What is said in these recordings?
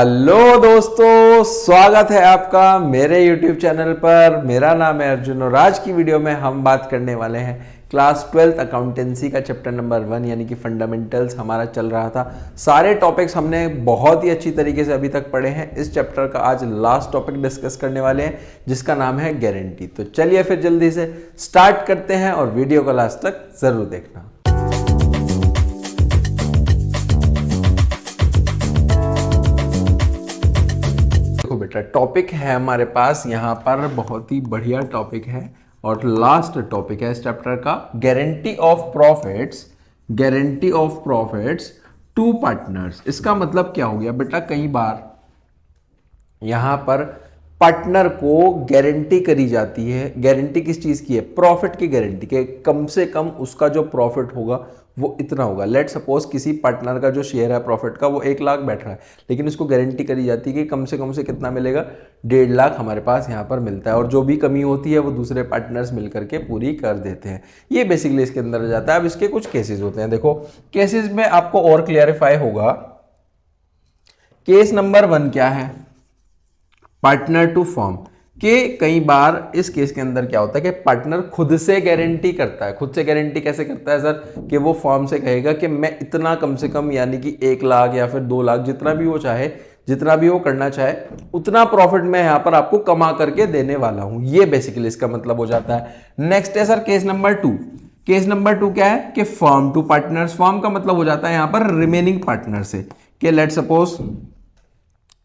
Hello दोस्तों, स्वागत है आपका मेरे YouTube चैनल पर। मेरा नाम है अर्जुन और आज की वीडियो में हम बात करने वाले हैं क्लास 12th अकाउंटेंसी का चैप्टर नंबर 1 यानी कि फंडामेंटल्स हमारा चल रहा था। सारे टॉपिक्स हमने बहुत ही अच्छी तरीके से अभी तक पढ़े हैं। इस चैप्टर का आज लास्ट टॉपिक डिस्कस करने वाले हैं जिसका नाम है गारंटी। तो चलिए फिर जल्दी से स्टार्ट करते हैं और वीडियो को लास्ट तक जरूर देखना। बेटा टॉपिक है हमारे पास यहाँ पर बहुत ही बढ़िया टॉपिक है और लास्ट टॉपिक है इस चैप्टर का, guarantee of profits to partners. इसका मतलब क्या हो गया बेटा, कई बार यहां पर पार्टनर को गारंटी करी जाती है। गारंटी किस चीज की है? प्रॉफिट की गारंटी के कम से कम उसका जो प्रॉफिट होगा वो इतना होगा। लेट सपोज किसी पार्टनर का जो शेयर है प्रॉफिट का वो 1 लाख बैठ रहा है, लेकिन उसको गारंटी करी जाती है कि कम से कितना मिलेगा, 1.5 लाख हमारे पास यहाँ पर मिलता है और जो भी कमी होती है वो दूसरे पार्टनर्स मिलकर के पूरी कर देते हैं। ये बेसिकली इसके अंदर आ जाता है। अब इसके कुछ केसेस होते हैं। देखो केसेस में आपको और क्लियरिफाई होगा। केस नंबर 1 क्या है? पार्टनर टू फर्म के कई बार इस केस के अंदर क्या होता है कि पार्टनर खुद से गारंटी करता है। खुद से गारंटी कैसे करता है सर? कि वो फर्म से कहेगा कि मैं इतना कम से कम यानी कि 1 लाख या फिर 2 लाख जितना भी वो चाहे, जितना भी वो करना चाहे उतना प्रॉफिट मैं यहां पर आपको कमा करके देने वाला हूं। ये बेसिकली इसका मतलब हो जाता है। नेक्स्ट है sir case number 2। Case number 2 क्या है कि फर्म टू पार्टनर्स। फर्म का मतलब हो जाता है यहां पर रिमेनिंग पार्टनर से कि लेट सपोज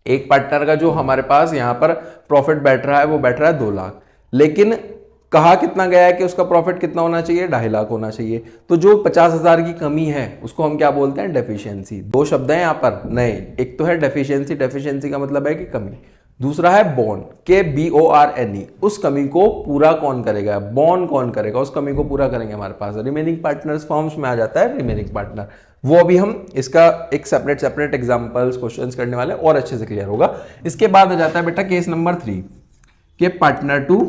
एक पार्टनर का जो हमारे पास यहां पर प्रॉफिट बैठ रहा है वो बैठ रहा है 2 लाख, लेकिन कहा कितना गया है कि उसका प्रॉफिट कितना होना चाहिए, 2.5 लाख होना चाहिए। तो जो 50,000 की कमी है उसको हम क्या बोलते हैं? डेफिशिएंसी। 2 शब्द हैं यहां पर नए। एक तो है डेफिशिएंसी, डेफिशिएंसी का मतलब है कि कमी। दूसरा है बॉर्न के BORNE। उस कमी को पूरा कौन करेगा? बॉर्न कौन करेगा? उस कमी को पूरा करेंगे हमारे पास रिमेनिंग पार्टनर्स। फॉर्म्स में आ जाता है रिमेनिंग पार्टनर। वो अभी हम इसका एक सेपरेट एग्जांपल्स क्वेश्चंस करने वाले और अच्छे से क्लियर होगा। इसके बाद आ जाता है बेटा केस नंबर 3 के पार्टनर टू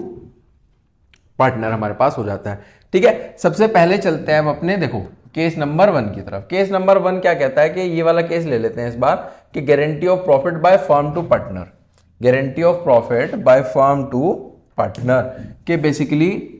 पार्टनर हमारे पास हो जाता है। ठीक है, सबसे पहले चलते हैं हम अपने देखो केस नंबर 1 की तरफ। केस नंबर 1 क्या कहता है कि ये वाला केस ले लेते हैं इस बार कि guarantee of profit by firm to partner. Guarantee of profit by firm to partner के बेसिकली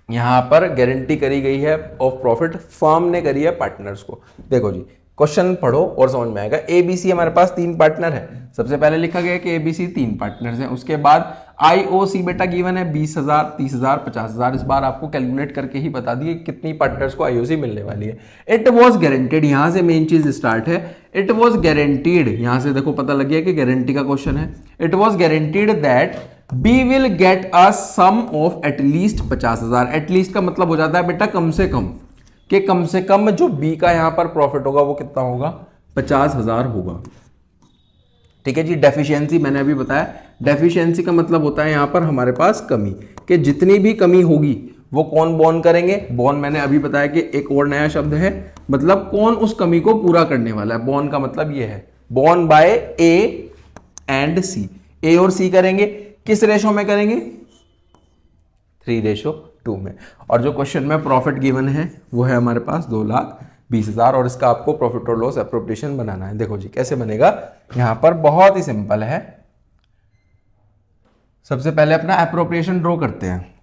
यहां पर गारंटी करी गई है ऑफ प्रॉफिट, फर्म ने करी है पार्टनर्स को। देखो जी क्वेश्चन पढ़ो और समझ में आएगा। ABC हमारे पास 3 पार्टनर है। सबसे पहले लिखा गया कि ABC 3 पार्टनर्स हैं। उसके बाद IOC बेटा गिवन है 20,000, 30,000, 50,000। इस बार आपको कैलकुलेट करके ही बता दिए कितनी पार्टनर्स को IOC मिलने वाली है। इट वॉज गारंटीड, यहां से मेन चीज स्टार्ट है। इट वॉज गारंटीड, यहां से देखो पता लग गया कि गारंटी का क्वेश्चन है। It was guaranteed that B will get a sum of at least 50,000। At least का मतलब हो जाता है बेटा कम से कम, कि कम से कम जो B का यहां पर प्रॉफिट होगा वो कितना होगा? 50,000 होगा। ठीक है जी। डेफिशिएंसी मैंने अभी बताया, डेफिशिएंसी का मतलब होता है यहां पर हमारे पास कमी, कि जितनी भी कमी होगी वो कौन बॉर्न करेंगे? बॉर्न मैंने अभी बताया कि एक और नया शब्द है, मतलब कौन उस कमी को पूरा करने वाला है। बॉर्न का मतलब ये है borne by A and C। A और C करेंगे, किस रेशो में करेंगे? 3:2 में। और जो क्वेश्चन में प्रॉफिट गिवन है वो है हमारे पास 2,20,000 और इसका आपको प्रॉफिट और लॉस एप्रोप्रिएशन बनाना है। देखो जी कैसे बनेगा, यहां पर बहुत ही सिंपल है। सबसे पहले अपना एप्रोप्रिएशन ड्रॉ करते हैं।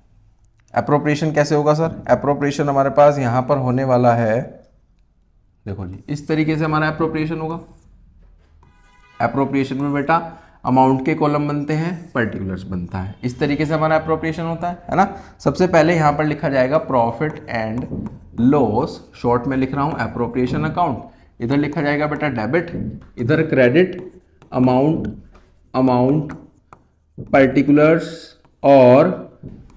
एप्रोप्रिएशन कैसे होगा सर? एप्रोप्रिएशन हमारे पास यहां पर होने वाला है, देखो जी इस तरीके से हमारा एप्रोप्रिएशन होगा। एप्रोप्रिएशन में बेटा अमाउंट के कॉलम बनते हैं, पर्टिकुलर्स बनता है। इस तरीके से हमारा एप्रोप्रिएशन होता है ना। सबसे पहले यहां पर लिखा जाएगा प्रॉफिट एंड लॉस, शॉर्ट में लिख रहा हूं एप्रोप्रिएशन अकाउंट। इधर लिखा जाएगा बेटा डेबिट, इधर क्रेडिट, अमाउंट पर्टिकुलर्स और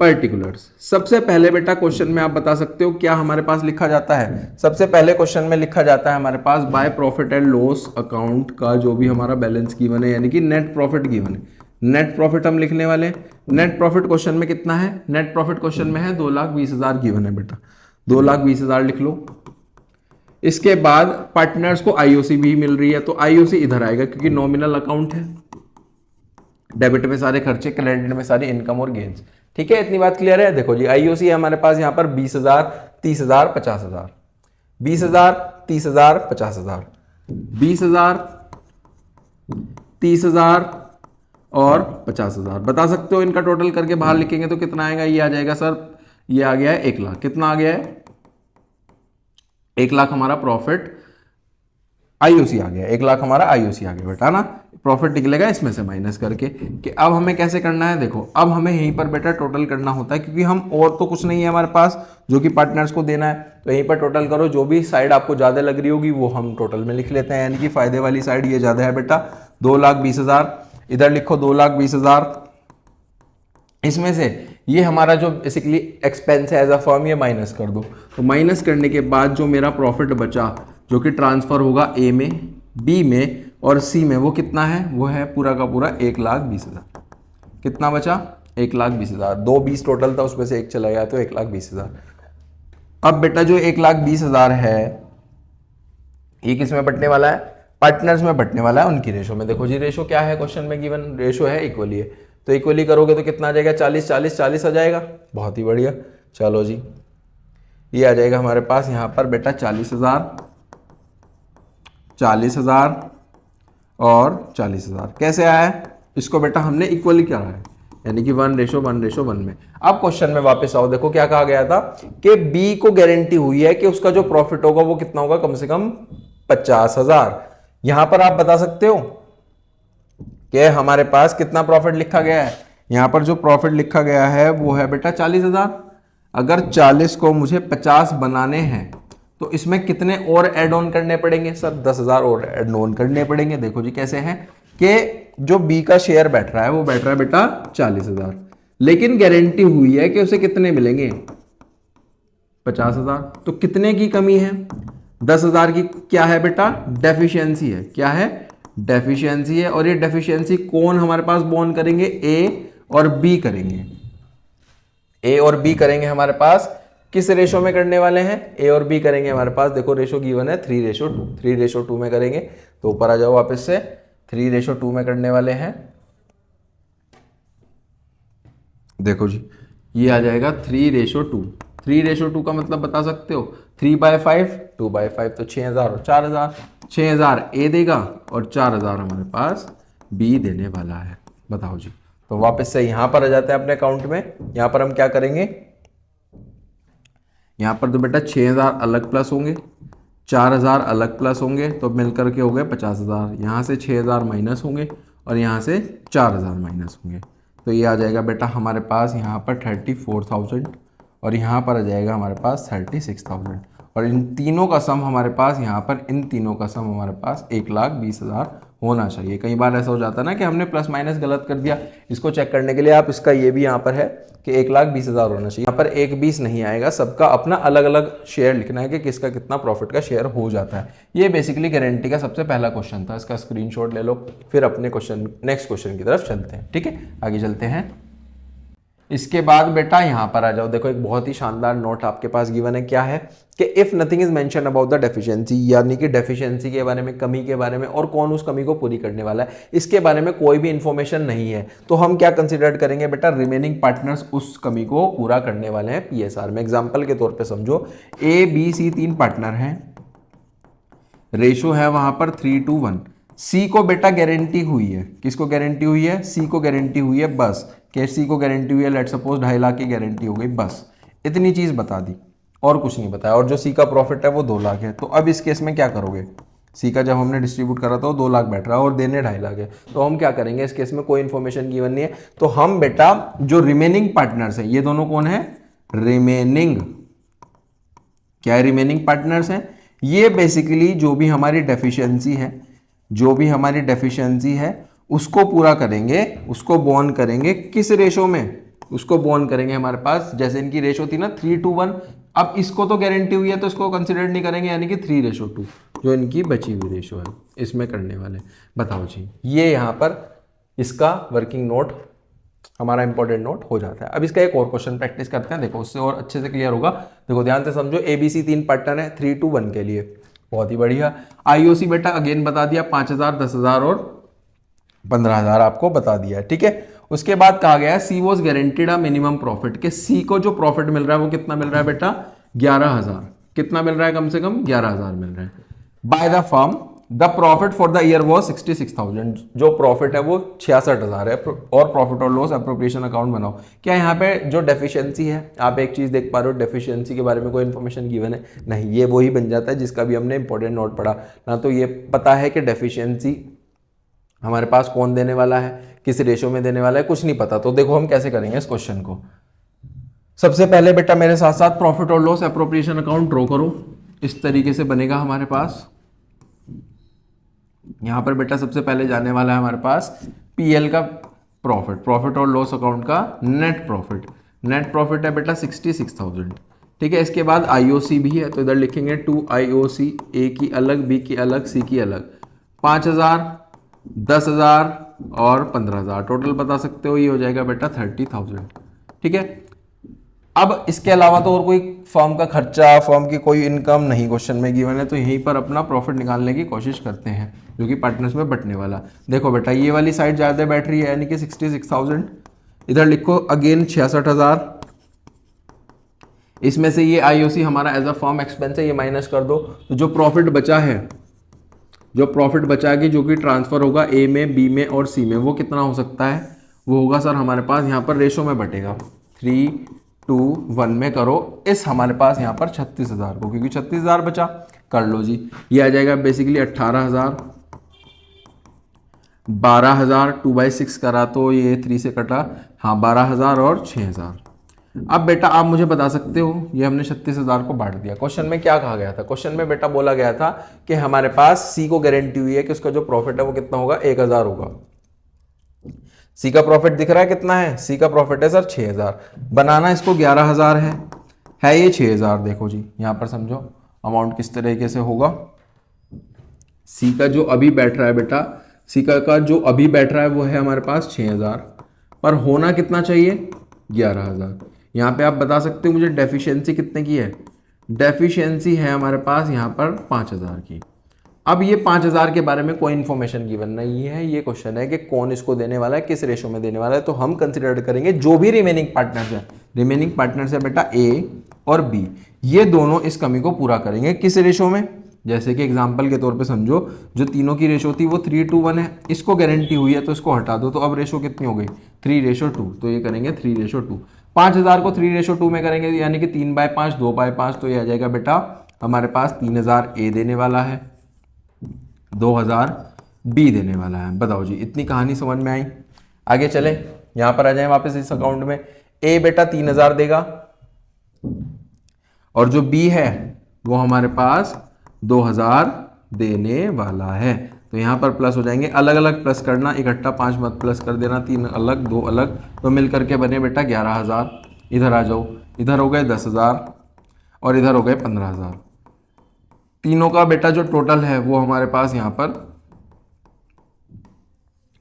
पर्टिकुलर्स। सबसे पहले बेटा क्वेश्चन में आप बता सकते हो क्या हमारे पास लिखा जाता है? सबसे पहले क्वेश्चन में लिखा जाता है हमारे पास by profit and loss account का जो भी हमारा बैलेंस गिवन है, यानी कि नेट प्रॉफिट गिवन है। नेट प्रॉफिट हम लिखने वाले हैं। नेट प्रॉफिट क्वेश्चन में कितना है? नेट प्रॉफिट क्वेश्चन में है 2,20,000 गिवन है बेटा, 2,20,000 लिख लो। इसके बाद पार्टनर्स को IOC भी मिल रही है, तो IOC इधर आएगा क्योंकि नॉमिनल अकाउंट है। डेबिट में सारे खर्चे, क्रेडिट में सारी इनकम और गेन्स। ठीक है, इतनी बात क्लियर है। देखो जी IOC है हमारे पास यहाँ पर 20,000, 30,000, 50,000। 20,000, 30,000, 50,000। 20,000, 30,000 और 50,000। बता सकते हो इनका टोटल करके बाहर लिखेंगे तो कितना आएगा? ये आ जाएगा सर, ये आ गया है 1,00,000। कितना आ गया है? 1,00,000 हमारा प्रॉफिट आईओसी आ गया, 1,00,000 हमारा आईओसी आ गया बेटा ना। प्रॉफिट निकलेगा इसमें से माइनस करके। कि अब हमें कैसे करना है? देखो अब हमें यहीं पर बेटा टोटल करना होता है, क्योंकि हम और तो कुछ नहीं है हमारे पास जो कि पार्टनर्स को देना है, तो यहीं पर टोटल करो। जो भी साइड आपको ज्यादा लग रही होगी वो हम टोटल में लिख लेते हैं, यानी कि फायदे वाली साइड ये ज्यादा है बेटा, 2,20,000। इधर लिखो 2,20,000। इसमें से ये हमारा जो बेसिकली एक्सपेंस है एज अ फर्म, ये माइनस कर दो। तो माइनस करने के बाद जो मेरा प्रॉफिट बचा, जो कि ट्रांसफर होगा ए में, बी में और सी में, वो कितना है? वो है पूरा का पूरा 1,20,000। कितना बचा? 1,20,000। 2,20 टोटल था, उसमें से एक चला गया, तो 1,20,000। अब बेटा जो 1,20,000 है ये किस में बटने वाला है? पार्टनर्स में बटने वाला है, उनकी रेशो में। देखो जी रेशो क्या है, क्वेश्चन में गिवन रेशो है इक्वली है, तो इक्वली करोगे तो कितना आ जाएगा? 40 40 40 आ जाएगा। बहुत ही बढ़िया। चलो जी, ये आ जाएगा हमारे पास यहाँ पर बेटा 40,000, 40,000 और 40,000। कैसे आया है? इसको बेटा हमने इक्वली करा है, यानी कि 1:1:1 में। अब क्वेश्चन में वापस आओ, देखो क्या कहा गया था कि बी को गारंटी हुई है कि उसका जो प्रॉफिट होगा वो कितना होगा? कम से कम 50,000। यहां पर आप बता सकते हो कि हमारे पास कितना प्रॉफिट लिखा गया है? यहां पर जो प्रॉफिट लिखा गया है वो है बेटा 40,000। अगर 40 को मुझे 50 बनाने हैं तो इसमें कितने और एड ऑन करने पड़ेंगे? सर 10,000 और एड ऑन करने पड़ेंगे। देखो जी कैसे है कि जो बी का शेयर बैठ रहा है वो बैठ रहा है बेटा 40,000, लेकिन गारंटी हुई है कि उसे कितने मिलेंगे? 50,000। तो कितने की कमी है? 10,000 की। क्या है बेटा? डेफिशिएंसी है। क्या है? डेफिशिएंसी है। और ये डेफिशिएंसी कौन हमारे पास बोन करेंगे? ए और बी करेंगे। ए और बी करेंगे हमारे पास। किस रेशो में करने वाले हैं? ए और बी करेंगे हमारे पास। देखो रेशो गिवन है 3:2। 3:2 में करेंगे, तो ऊपर आ जाओ वापस से। 3:2 में करने वाले हैं। देखो जी ये आ जाएगा 3:2। 3:2 का मतलब बता सकते हो? 3/5, 2/5, तो 6,000 और 4,000। 6,000 ए देगा और 4,000 हमारे पास बी देने वाला है। बताओ जी। तो वापस से यहां पर आ जाते हैं अपने अकाउंट में। यहां पर हम क्या करेंगे? यहां पर तो बेटा 6,000 अलग प्लस होंगे, 4,000 अलग प्लस होंगे, तो मिलकर के हो गए 50,000। यहाँ से 6,000 माइनस होंगे और यहाँ से 4,000 माइनस होंगे, तो ये आ जाएगा बेटा हमारे पास यहाँ पर 34,000 और यहाँ पर आ जाएगा हमारे पास 36,000। और इन तीनों का सम हमारे पास यहाँ पर, इन तीनों का सम हमारे पास 1,20,000 होना चाहिए। कई बार ऐसा हो जाता है ना कि हमने प्लस माइनस गलत कर दिया। इसको चेक करने के लिए आप इसका ये भी यहाँ पर है कि 1,20,000 होना चाहिए। यहाँ पर 1,20 नहीं आएगा, सबका अपना अलग अलग शेयर लिखना है कि किसका कितना प्रॉफिट का शेयर हो जाता है। ये बेसिकली गारंटी का सबसे पहला क्वेश्चन था, इसका स्क्रीनशॉट ले लो, फिर अपने क्वेश्चन नेक्स्ट क्वेश्चन की तरफ चलते हैं। ठीक है, आगे चलते हैं। इसके बाद बेटा यहां पर आ जाओ। देखो एक बहुत ही शानदार नोट आपके पास गिवन है। क्या है कि if nothing is mention about the deficiency, यानी कि डेफिशिएंसी के बारे में, कमी के बारे में, और कौन उस कमी को पूरी करने वाला है, इसके बारे में कोई भी इंफॉर्मेशन नहीं है, तो हम क्या कंसिडर करेंगे बेटा? रिमेनिंग पार्टनर्स उस कमी को पूरा करने वाले हैं पीएसआर में। एग्जाम्पल के तौर पर समझो, ए बी सी 3 पार्टनर हैं, रेशो है वहां पर 3:1। सी को बेटा गारंटी हुई है, किसको गारंटी हुई है? सी को गारंटी हुई है बस, कि सी को गारंटी हुई है लेट सपोज 2.5 लाख की गारंटी हो गई, बस इतनी चीज बता दी और कुछ नहीं बताया। और जो सी का प्रॉफिट है वो 2 लाख है। तो अब इस केस में क्या करोगे? सी का जब हमने डिस्ट्रीब्यूट करा था वो 2 लाख बैठ रहा है और देने 2.5 लाख है, तो हम क्या करेंगे? इस केस में कोई इन्फॉर्मेशन गिवन नहीं है, तो हम बेटा जो रिमेनिंग पार्टनर्स हैं, ये दोनों कौन है? रिमेनिंग। क्या है? रिमेनिंग पार्टनर्स हैं। ये बेसिकली जो भी हमारी डेफिशिएंसी है, जो भी हमारी डेफिशिएंसी है उसको पूरा करेंगे, उसको बॉन्ड करेंगे। किस रेशो में? उसको बॉन्ड करेंगे हमारे पास, जैसे इनकी रेशो थी ना 3:1, अब इसको तो गारंटी हुई है तो इसको कंसिडर नहीं करेंगे, यानी कि 3:2 जो इनकी बची हुई रेशो है इसमें करने वाले। बताओ जी, ये यहाँ पर इसका वर्किंग नोट हमारा इंपॉर्टेंट नोट हो जाता है। अब इसका एक और क्वेश्चन प्रैक्टिस करते हैं, देखो उससे और अच्छे से क्लियर होगा। देखो ध्यान से समझो, एबीसी 3 पार्टनर है 3:1 के लिए, बहुत ही बढ़िया। आईओसी बेटा अगेन बता दिया 5,000, 10,000 और 15,000 आपको बता दिया है। ठीक है, उसके बाद कहा गया है C was guaranteed a minimum profit, के सी को जो प्रॉफिट मिल रहा है वो कितना मिल रहा है बेटा? 11,000। कितना मिल रहा है? कम से कम 11,000 मिल रहा है by the firm the profit for the year was 66,000, जो प्रॉफिट है वो 66,000 है। और प्रॉफिट और लॉस एप्रोप्रिएशन अकाउंट बनाओ। क्या यहाँ पे जो डेफिशिएंसी है, आप एक चीज देख पा रहे हो, डेफिशिएंसी के बारे में कोई इन्फॉर्मेशन गिवन है नहीं, ये वही बन जाता है जिसका भी हमने इंपॉर्टेंट नोट पढ़ा ना। तो ये पता है कि डेफिशिएंसी हमारे पास कौन देने वाला है, किस रेशो में देने वाला है, कुछ नहीं पता। तो देखो हम कैसे करेंगे इस क्वेश्चन को। सबसे पहले बेटा मेरे साथ साथ प्रॉफिट और लॉस एप्रोप्रिएशन अकाउंट ड्रॉ करो। इस तरीके से बनेगा हमारे पास। यहां पर बेटा सबसे पहले जाने वाला है हमारे पास पीएल का प्रॉफिट, प्रॉफिट और लॉस अकाउंट का नेट प्रॉफिट। नेट प्रॉफिट है बेटा 66,000। ठीक है, इसके बाद आईओसी भी है, तो इधर लिखेंगे 2 आईओसी, ए की अलग, बी की अलग, सी की अलग। 5,000, 10,000 और 15,000 टोटल बता सकते हो, ये हो जाएगा बेटा 30,000। ठीक है, अब इसके अलावा तो और कोई फर्म का खर्चा, फर्म की कोई इनकम नहीं क्वेश्चन में गिवन है, तो यहीं पर अपना प्रॉफिट निकालने की कोशिश करते हैं, जो कि पार्टनर्स में बंटने वाला। देखो बेटा ये वाली साइड ज़्यादा बैठ रही है, यानी कि 66,000। इधर लिखो अगेन 66,000। इसमें से ये आईओसी हमारा एज अ फर्म एक्सपेंस है, ये माइनस कर दो। तो जो प्रॉफिट बचा है, जो प्रॉफिट बचा कि जो कि ट्रांसफर होगा ए में, बी में और सी में, वो कितना हो सकता है? वो होगा सर हमारे पास यहाँ पर रेशो में बटेगा 3:1 में करो इस हमारे पास यहाँ पर 36,000 को, क्योंकि 36,000 बचा। कर लो जी, ये आ जाएगा बेसिकली 18,000, 12,000, 2/6 करा तो ये 3 से कटा, हाँ 12,000 और 6,000। अब बेटा आप मुझे बता सकते हो, ये हमने 36,000 को बांट दिया। क्वेश्चन में क्या कहा गया था? क्वेश्चन में बेटा बोला गया था कि हमारे पास सी को गारंटी हुई है कि उसका जो प्रॉफिट है वो कितना होगा? 1,000 होगा। सी का प्रॉफिट दिख रहा है कितना है? सी का प्रॉफिट है सर 6,000। बनाना इसको 11,000 है ये 6,000। देखो जी यहाँ पर समझो अमाउंट किस तरीके से होगा। सी का जो अभी बैठ रहा है बेटा, सी का जो अभी बैठ रहा है वो है हमारे पास 6,000, पर होना कितना चाहिए? 11,000। यहाँ पे आप बता सकते हो मुझे डेफिशिएंसी कितने की है? डेफिशिएंसी है हमारे पास यहाँ पर 5,000 की। अब ये 5,000 के बारे में कोई इन्फॉर्मेशन गिवन नहीं है, ये क्वेश्चन है कि कौन इसको देने वाला है, किस रेशो में देने वाला है। तो हम कंसिडर करेंगे जो भी रिमेनिंग पार्टनर्स है, रिमेनिंग पार्टनर्स है बेटा ए और बी, ये दोनों इस कमी को पूरा करेंगे। किस रेशो में? जैसे कि एग्जाम्पल के तौर पे समझो, जो तीनों की रेशो थी वो 3:1 है, इसको गारंटी हुई है तो इसको हटा दो, तो अब रेशो कितनी हो गई? 3:2। तो ये करेंगे 3:2। 5,000 को 3:2 में करेंगे, यानी कि 3/5, 2/5, तो ये आ जाएगा बेटा हमारे पास 3,000 ए देने वाला है, 2,000 बी देने वाला है। बताओ जी, इतनी कहानी समझ में आई? आगे चले, यहां पर आ जाए वापस इस अकाउंट में। ए बेटा 3,000 देगा और जो बी है वो हमारे पास 2,000 देने वाला है। तो यहां पर प्लस हो जाएंगे, अलग अलग प्लस करना, इकट्ठा 5 मत प्लस कर देना, 3 अलग 2 अलग, तो मिल करके बने बेटा 11,000। इधर आ जाओ, इधर हो गए 10,000 और इधर हो गए 15,000। तीनों का बेटा जो टोटल है वो हमारे पास यहाँ पर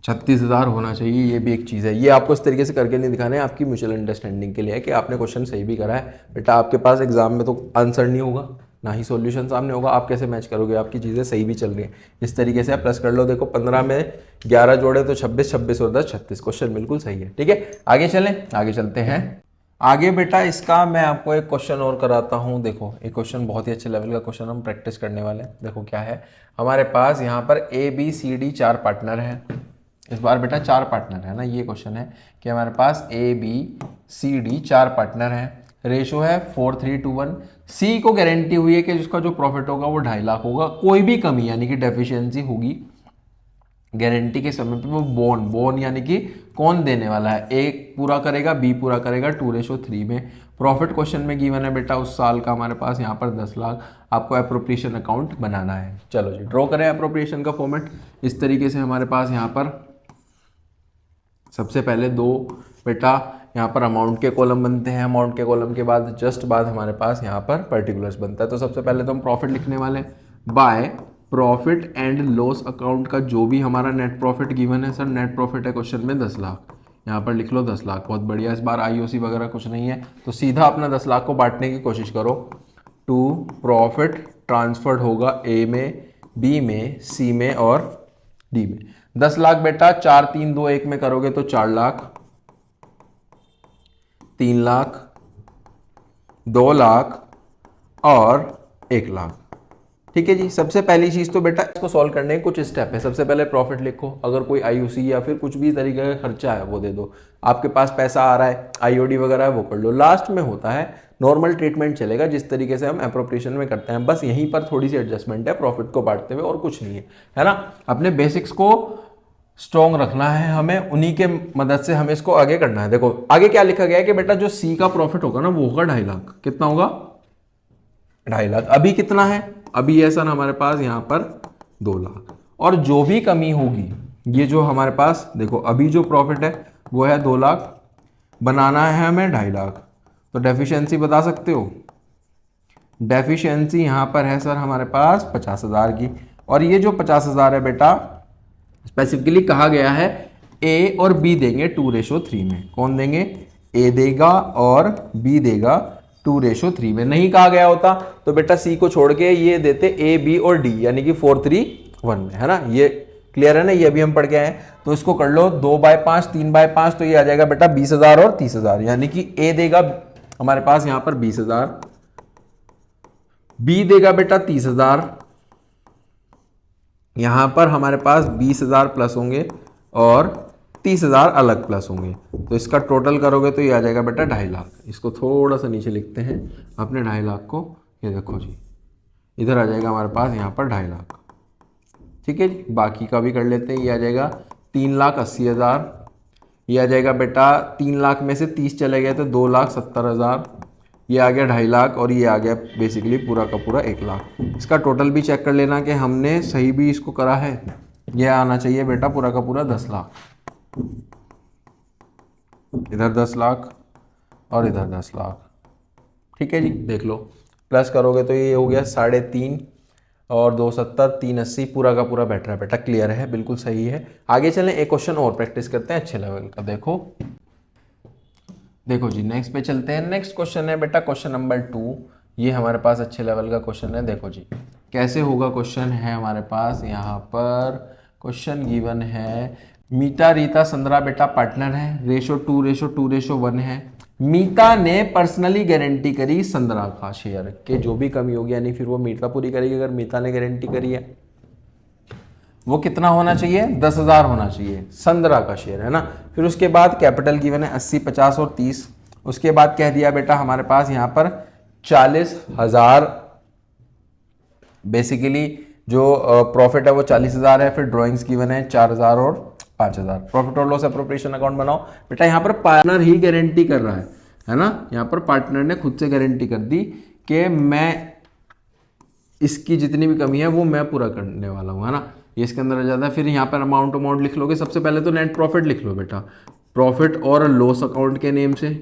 36,000 होना चाहिए। ये भी एक चीज़ है, ये आपको इस तरीके से करके नहीं दिखाना है, आपकी म्यूचुअल अंडरस्टैंडिंग के लिए है कि आपने क्वेश्चन सही भी करा है। बेटा आपके पास एग्जाम में तो आंसर नहीं होगा, ना ही सॉल्यूशन सामने होगा, आप कैसे मैच करोगे? आपकी चीज़ें सही भी चल रही हैं, इस तरीके से आप प्लस कर लो। देखो 15 में 11 जोड़े तो 26, 26 और 10 36, क्वेश्चन बिल्कुल सही है। ठीक है, आगे चलें, आगे चलते हैं। आगे बेटा इसका मैं आपको एक क्वेश्चन और कराता हूं। देखो एक क्वेश्चन बहुत ही अच्छे लेवल का क्वेश्चन हम प्रैक्टिस करने वाले हैं। देखो क्या है हमारे पास यहाँ पर A B C D 4 partner है। इस बार बेटा 4 पार्टनर है ना, ये क्वेश्चन है कि हमारे पास A B C D 4 partner है, रेशो है 4:3 सी को गारंटी हुई है कि जिसका जो प्रॉफिट होगा वो 2.5 लाख होगा। कोई भी कमी यानी कि डेफिशिएंसी होगी गारंटी के समय पे, वो बोन यानी कि कौन देने वाला है? ए पूरा करेगा, बी पूरा करेगा 2:3 में। प्रॉफिट क्वेश्चन में गिवन है बेटा उस साल का हमारे पास यहाँ पर 10 लाख। आपको अप्रोप्रिएशन अकाउंट बनाना है। चलो जी ड्रॉ करें अप्रोप्रिएशन का फॉर्मेट। इस तरीके से हमारे पास यहाँ पर सबसे पहले 2 बेटा यहाँ पर अमाउंट के कॉलम बनते हैं, अमाउंट के कॉलम के बाद जस्ट बाद हमारे पास यहाँ पर पर्टिकुलर्स बनता है। तो सबसे पहले तो हम प्रॉफिट लिखने वाले हैं, bye profit and loss account का जो भी हमारा नेट प्रॉफिट गिवन है। सर नेट प्रॉफिट है क्वेश्चन में 10 लाख, यहाँ पर लिख लो 10 लाख, बहुत बढ़िया। इस बार आईओसी वगैरह कुछ नहीं है, तो सीधा अपना 10 लाख को बांटने की कोशिश करो। टू प्रॉफिट ट्रांसफर्ड होगा ए में, बी में, सी में और डी में। 10 लाख बेटा 4 3 2 1 में करोगे तो 4 लाख, 3 लाख, 2 लाख और 1 लाख। ठीक है जी। सबसे पहली चीज तो बेटा इसको सॉल्व करने के कुछ स्टेप है। सबसे पहले प्रॉफिट लिखो, अगर कोई आईयूसी या फिर कुछ भी तरीके का खर्चा है वो दे दो। आपके पास पैसा आ रहा है, आईओडी वगैरह है वो कर लो। लास्ट में होता है नॉर्मल ट्रीटमेंट चलेगा जिस तरीके से हम एप्रोप्रिएशन में करते हैं, बस यहीं पर थोड़ी सी एडजस्टमेंट है प्रॉफिट को बांटते हुए, और कुछ नहीं है ना। अपने बेसिक्स को स्ट्रॉन्ग रखना है हमें, उन्हीं के मदद से हमें इसको आगे करना है। देखो आगे क्या लिखा गया है कि बेटा जो सी का प्रॉफिट होगा ना वो होगा 2.5 लाख। कितना होगा? 2.5 लाख। अभी कितना है? अभी है सर हमारे पास यहाँ पर 2 लाख। और जो भी कमी होगी, ये जो हमारे पास देखो अभी जो प्रॉफिट है वो है 2 लाख, बनाना है हमें 2.5 लाख। तो डेफिशिएंसी बता सकते हो? डेफिशिएंसी यहाँ पर है सर हमारे पास 50,000 की। और ये जो 50,000 है बेटा स्पेसिफिकली कहा गया है ए और बी देंगे 2:3 में। कौन देंगे? ए देगा और बी देगा 2:3 में। नहीं कहा गया होता तो बेटा सी को छोड़ के ये देते ए बी और डी, यानी कि 4:3:1 में, है ना। ये क्लियर है ना, ये अभी हम पढ़ के आए। तो इसको कर लो 2/5 3/5, तो ये आ जाएगा बेटा 20,000 और 30,000, यानी कि ए देगा हमारे पास यहां पर 20,000, बी देगा बेटा 30,000, यहां पर हमारे पास 20,000 प्लस होंगे और 30,000 अलग प्लस होंगे। तो इसका टोटल करोगे तो ये आ जाएगा बेटा 2.5 लाख। इसको थोड़ा सा नीचे लिखते हैं अपने 2.5 लाख को। ये देखो जी, इधर आ जाएगा हमारे पास यहाँ पर 2.5 लाख। ठीक है जी, बाकी का भी कर लेते हैं। ये आ जाएगा 3,80,000, ये आ जाएगा बेटा 3 लाख में से 30 चले गए तो 2,70,000, ये आ गया 2.5 लाख, और ये आ गया बेसिकली पूरा का पूरा 1 लाख। इसका टोटल भी चेक कर लेना कि हमने सही भी इसको करा है। ये आना चाहिए बेटा पूरा का पूरा 10 लाख, इधर 10 लाख और इधर 10 लाख। ठीक है जी, देख लो प्लस करोगे तो ये हो गया 3.5 और 270 380, पूरा का पूरा बैठ रहा है बेटा। क्लियर है, बिल्कुल सही है। आगे चलें, एक क्वेश्चन और प्रैक्टिस करते हैं अच्छे लेवल का। देखो जी, नेक्स्ट पे चलते हैं। नेक्स्ट क्वेश्चन है बेटा क्वेश्चन नंबर 2। ये हमारे पास अच्छे लेवल का क्वेश्चन है। देखो जी कैसे होगा क्वेश्चन है हमारे पास यहाँ पर। क्वेश्चन गिवन है मीता रीता संद्रा बेटा पार्टनर है, रेशो 2:2:1 है। मीता ने पर्सनली गारंटी करी संद्रा का शेयर के जो भी कमी होगी, यानी फिर वो मीता पूरी करेगी। अगर मीता ने गारंटी करी है वो कितना होना चाहिए? 10,000 होना चाहिए संद्रा का शेयर, है ना। फिर उसके बाद कैपिटल गिवन है 80 50 और 30। उसके बाद कह दिया बेटा हमारे पास यहाँ पर 40,000, बेसिकली जो प्रॉफिट है वो 40,000 है। फिर ड्राइंग्स गिवन है 4,000 और 5,000। प्रॉफिट और लॉस एप्रोप्रिएशन अकाउंट बनाओ बेटा। यहाँ पर पार्टनर ही गारंटी कर रहा है ना। यहाँ पर पार्टनर ने खुद से गारंटी कर दी कि मैं इसकी जितनी भी कमी है वो मैं पूरा करने वाला हूँ, है ना। ये इसके अंदर आ जाता है। फिर यहाँ पर अमाउंट लिख लोगे। सबसे पहले तो नेट प्रॉफिट लिख लो बेटा, प्रॉफिट और लॉस अकाउंट के नेम से।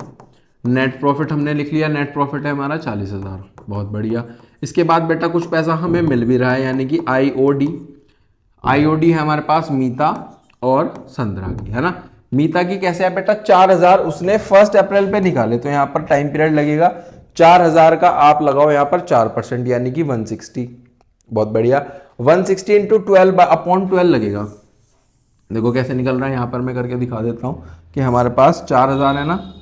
नेट प्रॉफिट हमने लिख लिया, नेट प्रॉफिट है हमारा 40,000, बहुत बढ़िया। इसके बाद बेटा कुछ पैसा हमें मिल भी रहा है, यानी कि आईओडी है हमारे पास मीता और संद्रा की, है ना। मीता की कैसे है बेटा? 4,000 उसने 1 अप्रैल पे निकाले, तो यहाँ पर टाइम पीरियड लगेगा 4,000 का। आप लगाओ यहाँ पर 4%, यानी कि 160, बहुत बढ़िया। 160 इंटू 12/12 लगेगा। देखो कैसे निकल रहा है, यहाँ पर मैं करके दिखा देता हूँ कि हमारे पास 4,000 है ना,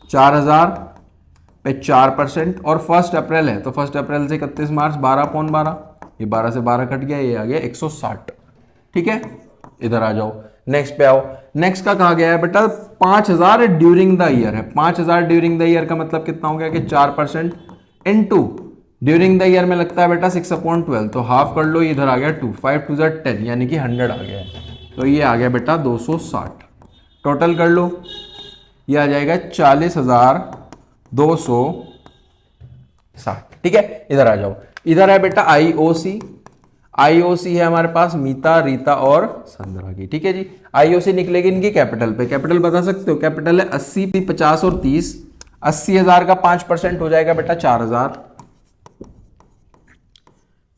4,000 पे 4%, और 1 अप्रैल है तो 1 अप्रैल से 31 मार्च 12/12, ये 12 से 12 कट गया, ये आ गया 160। ठीक है, इधर आ जाओ, नेक्स्ट पे आओ। नेक्स्ट का कहा गया है बेटा 5,000 ड्यूरिंग द ईयर है। 5,000 ड्यूरिंग द ईयर का मतलब कितना हो गया कि 4% इनटू ड्यूरिंग द ईयर में लगता है बेटा 6/12, तो हाफ कर लो, इधर आ गया 2, 5 2 10, यानी कि 100 आ गया है। तो ये आ गया बेटा 260। टोटल कर लो, ये आ जाएगा 40,260। ठीक है, इधर आ जाओ। इधर है बेटा आईओसी है हमारे पास मीता रीता और संद्रा की। ठीक है जी, आईओसी निकलेगी इनकी कैपिटल पे। कैपिटल बता सकते हो? कैपिटल है 80 50 और 30। 80,000 का 5% हो जाएगा बेटा 4,000।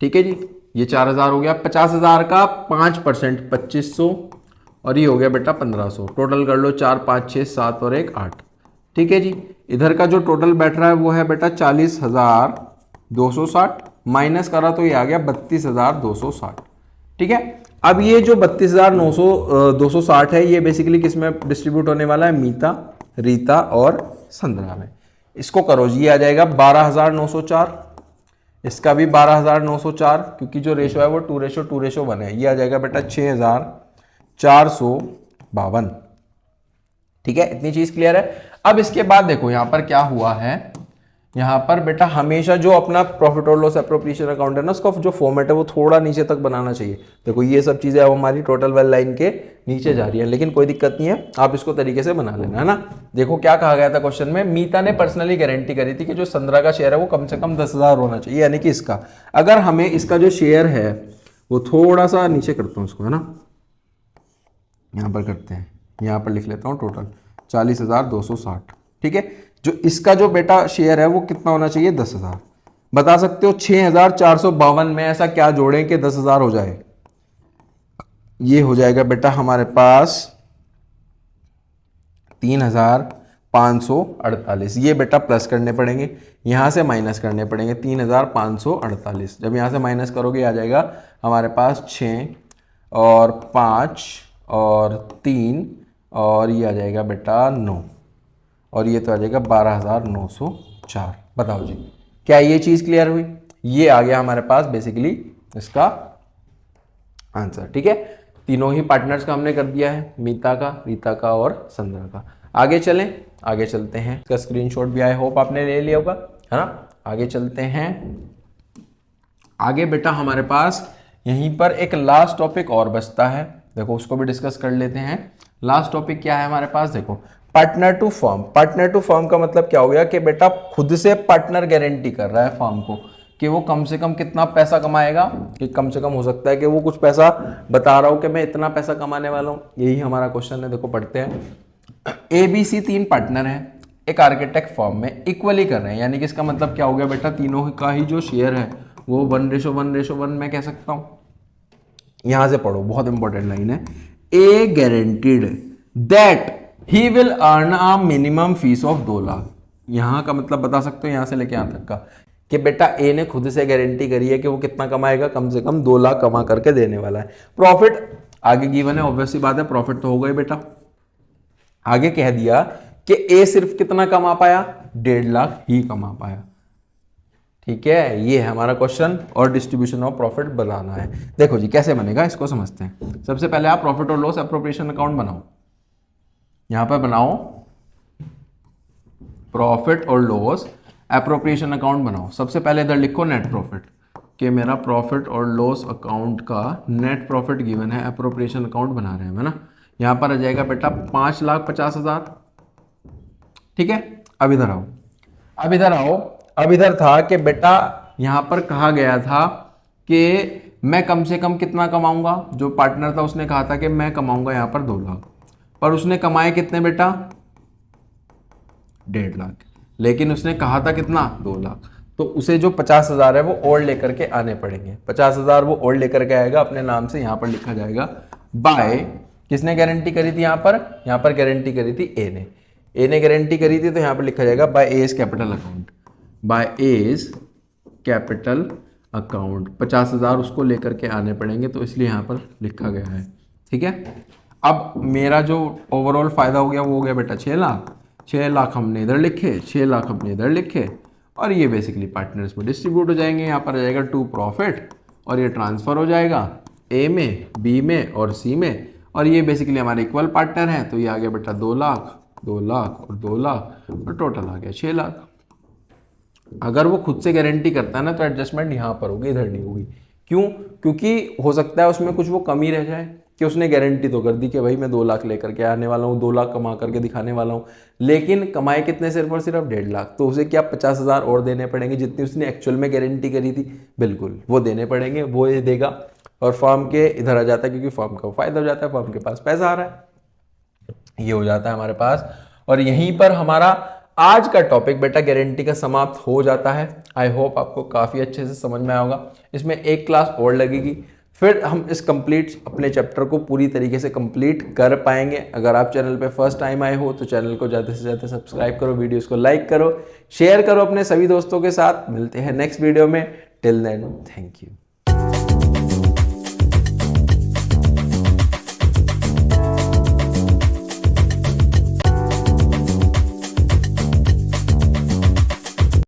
ठीक है जी, ये 4,000 हो गया। 50,000 का 5% 2,500, और ये हो गया बेटा 1,500। टोटल कर लो 4 5 6 7 और 1 8। ठीक है जी, इधर का जो टोटल बैठ रहा है वो है बेटा 40,260, माइनस करा तो ये आ गया 32,260। ठीक है, अब ये जो 32,260 है ये बेसिकली किस में डिस्ट्रीब्यूट होने वाला है? मीता रीता और संद्रा में। इसको करो जी, ये आ जाएगा 12,904, इसका भी 12,904, क्योंकि जो रेशो है वो 2:2:1 है। ये आ जाएगा बेटा 6,452। ठीक है, इतनी चीज क्लियर है। अब इसके बाद देखो यहां पर क्या हुआ है, यहां पर बेटा हमेशा जो अपना प्रॉफिट और लॉस एप्रोप्रिएशन अकाउंट है ना, उसका जो फॉर्मेट है वो थोड़ा नीचे तक बनाना चाहिए। देखो ये सब चीजें अब हमारी टोटल वेल लाइन के नीचे जा रही है, लेकिन कोई दिक्कत नहीं है, आप इसको तरीके से बना लेना, है ना। देखो क्या कहा गया था क्वेश्चन में, मीता ने पर्सनली गारंटी करी थी कि जो संद्रा का शेयर है वो कम से कम 10,000 होना चाहिए, यानी कि इसका अगर हमें इसका जो शेयर है वो थोड़ा सा नीचे करता हूँ उसको, है ना, यहां पर करते हैं, यहां पर लिख लेता हूं टोटल 40,260। ठीक है, जो इसका जो बेटा शेयर है वो कितना होना चाहिए, 10,000। बता सकते हो 6,452 में ऐसा क्या जोड़ें कि 10,000 हो जाए। ये हो जाएगा बेटा हमारे पास 3,548। ये बेटा प्लस करने पड़ेंगे, यहां से माइनस करने पड़ेंगे 3,548। जब यहां से माइनस करोगे आ जाएगा हमारे पास 6 और 5 और 3 और ये आ जाएगा बेटा 9 और ये तो आ जाएगा 12,904। बताओ जी, क्या ये चीज क्लियर हुई? ये आ गया हमारे पास बेसिकली इसका आंसर। ठीक है, तीनों ही पार्टनर्स का हमने कर दिया है, मीता का, रीता का और संध्रा का। आगे चलें, आगे चलते हैं। इसका स्क्रीनशॉट भी आई होप आपने ले लिया होगा, है ना। आगे चलते हैं। आगे बेटा हमारे पास यहीं पर एक लास्ट टॉपिक और बचता है, देखो उसको भी डिस्कस कर लेते हैं। लास्ट टॉपिक क्या है हमारे पास, देखो partner to firm. Partner to firm का मतलब क्या हो गया कि बेटा खुद से पार्टनर गारंटी कर रहा है फर्म को कि वो कम से कम कितना पैसा कमाएगा, कि कम से कम हो सकता है कि वो कुछ पैसा बता रहा हो कि मैं इतना पैसा कमाने वाला हूं। यही हमारा क्वेश्चन है, देखो पढ़ते हैं। ABC 3 पार्टनर है एक आर्किटेक्ट फर्म में, इक्वली कर रहे हैं, यानी कि इसका मतलब क्या हो गया बेटा, तीनों का ही जो शेयर है वो 1:1:1 मैं कह सकता हूं। यहां से पढ़ो, बहुत इंपॉर्टेंट लाइन है। A guaranteed that he will earn a minimum fee of 2 lakh. यहां का मतलब बता सकते हो यहां से लेके यहां तक का, कि बेटा ए ने खुद से गारंटी करी है कि वो कितना कमाएगा, कम से कम 2 लाख कमा करके देने वाला है। प्रॉफिट आगे गिवन है, ऑब्वियसली बात है, प्रॉफिट तो होगा ही बेटा। आगे कह दिया कि ए सिर्फ कितना कमा पाया, 1.5 लाख ही कमा पाया। ठीक है, ये है हमारा क्वेश्चन और डिस्ट्रीब्यूशन ऑफ प्रॉफिट बनाना है। देखो जी कैसे बनेगा इसको समझते हैं। सबसे पहले आप प्रॉफिट और लॉस एप्रोप्रिएशन अकाउंट बनाओ, यहां पर बनाओ प्रॉफिट और लॉस एप्रोप्रिएशन अकाउंट बनाओ। सबसे पहले इधर लिखो नेट प्रॉफिट, कि मेरा प्रॉफिट और लॉस अकाउंट का नेट प्रॉफिट गिवन है, एप्रोप्रिएशन अकाउंट बना रहे हैं, है ना। यहां पर आ जाएगा बेटा 5,50,000। ठीक है, अब इधर आओ, अब इधर आओ। अब इधर था कि बेटा यहां पर कहा गया था कि मैं कम से कम कितना कमाऊंगा। जो पार्टनर था उसने कहा था कि मैं कमाऊंगा यहां पर 2 लाख, पर उसने कमाए कितने बेटा, 1.5 लाख, लेकिन उसने कहा था कितना, 2 लाख। तो उसे जो 50,000 है वो और लेकर के आने पड़ेंगे। 50,000 वो और लेकर के आएगा अपने नाम से, यहां पर लिखा जाएगा बाय, किसने गारंटी करी थी, यहां पर गारंटी करी थी ए ने। ए ने गारंटी करी थी तो यहां पर लिखा जाएगा by as capital account, by as capital account. 50,000 उसको लेकर के आने पड़ेंगे, तो इसलिए यहां पर लिखा गया है। ठीक है, अब मेरा जो ओवरऑल फायदा हो गया वो हो गया बेटा 6 लाख। 6 लाख हमने इधर लिखे, 6 लाख हमने इधर लिखे, और ये बेसिकली पार्टनर्स में डिस्ट्रीब्यूट हो जाएंगे। यहाँ पर आ जाएगा टू प्रॉफिट, और ये ट्रांसफर हो जाएगा ए में, बी में और सी में, और ये बेसिकली हमारे इक्वल पार्टनर हैं। तो ये आ गया बेटा 2 लाख, 2 लाख और 2 लाख, और टोटल आ गया 6 लाख। अगर वो खुद से गारंटी करता है ना तो एडजस्टमेंट यहाँ पर होगी, इधर नहीं होगी। क्यों? क्योंकि हो सकता है उसमें कुछ वो कमी रह जाए, कि उसने गारंटी तो कर दी कि भाई मैं 2 लाख लेकर के आने वाला हूँ, 2 लाख कमा करके दिखाने वाला हूँ, लेकिन कमाए कितने, सिर्फ और सिर्फ 1.5 लाख। तो उसे क्या 50,000 और देने पड़ेंगे, जितनी उसने एक्चुअल में गारंटी करी थी, बिल्कुल वो देने पड़ेंगे, वो ये देगा। और फर्म के इधर आ जाता है, क्योंकि फर्म का फायदा हो जाता है, फर्म के पास पैसा आ रहा है, ये हो जाता है हमारे पास। और यहीं पर हमारा आज का टॉपिक बेटा गारंटी का समाप्त हो जाता है। आई होप आपको काफ़ी अच्छे से समझ में आया होगा। इसमें एक क्लास और लगेगी, फिर हम इस कंप्लीट अपने चैप्टर को पूरी तरीके से कंप्लीट कर पाएंगे। अगर आप चैनल पे फर्स्ट टाइम आए हो तो चैनल को ज़्यादा से ज़्यादा सब्सक्राइब करो, वीडियोस को लाइक करो, शेयर करो अपने सभी दोस्तों के साथ। मिलते हैं नेक्स्ट वीडियो में, टिल देन थैंक यू।